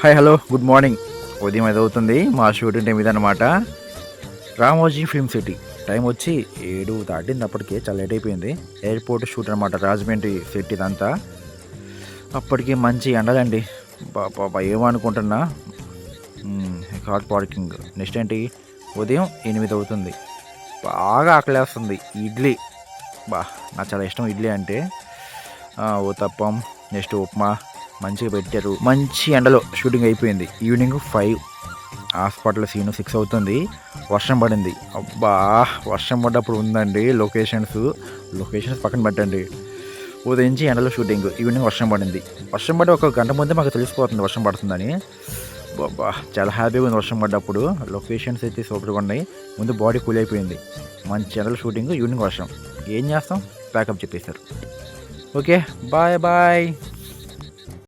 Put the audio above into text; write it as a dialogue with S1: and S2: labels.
S1: Hi hello good morning. ఉదయం 5 అవుతుంది. మా షూటింగ్ టైం ఇదన్నమాట. Ramoji film city. టైం వచ్చి 7 దాటింది. అప్పటికే చాలా లేట్ అయిపోయింది. ఎయిర్పోర్ట్ షూట్ అనమాట, రాజమండ్రి సెట్ ఇదంతా. అప్పటికి మంచి ఎండలండి. బాబా ఏమనుకుంటున్నా. Car parking. నెక్స్ట్ ఏంటి, ఉదయం 8 అవుతుంది. బాగా ఆకలేస్తుంది. ఇడ్లీ, బా నాకు చాలా ఇష్టం ఇడ్లీ అంటే. ఊతప్పం, నెక్స్ట్ ఉప్మా మంచిగా పెట్టారు. మంచి ఎండలో షూటింగ్ అయిపోయింది. ఈవినింగ్ 5. హాస్పిటల్ సీను 6 అవుతుంది. వర్షం పడింది. అబ్బా, వర్షం పడ్డప్పుడు ఉందండి లొకేషన్స్ పక్కన పెట్టండి. ఉదయించి ఎండలో షూటింగ్, ఈవినింగ్ వర్షం పడింది. వర్షం పడి ఒక గంట ముందే మాకు తెలిసిపోతుంది వర్షం పడుతుందని. బాబా చాలా హ్యాపీగా ఉంది వర్షం పడ్డప్పుడు. లొకేషన్స్ అయితే సూపర్గా ఉన్నాయి. ముందు బాడీ కూల్ అయిపోయింది. మంచి ఎండలో షూటింగ్, ఈవినింగ్ వర్షం. ఏం చేస్తాం, ప్యాకప్ చెప్పేశారు. Okay, bye bye.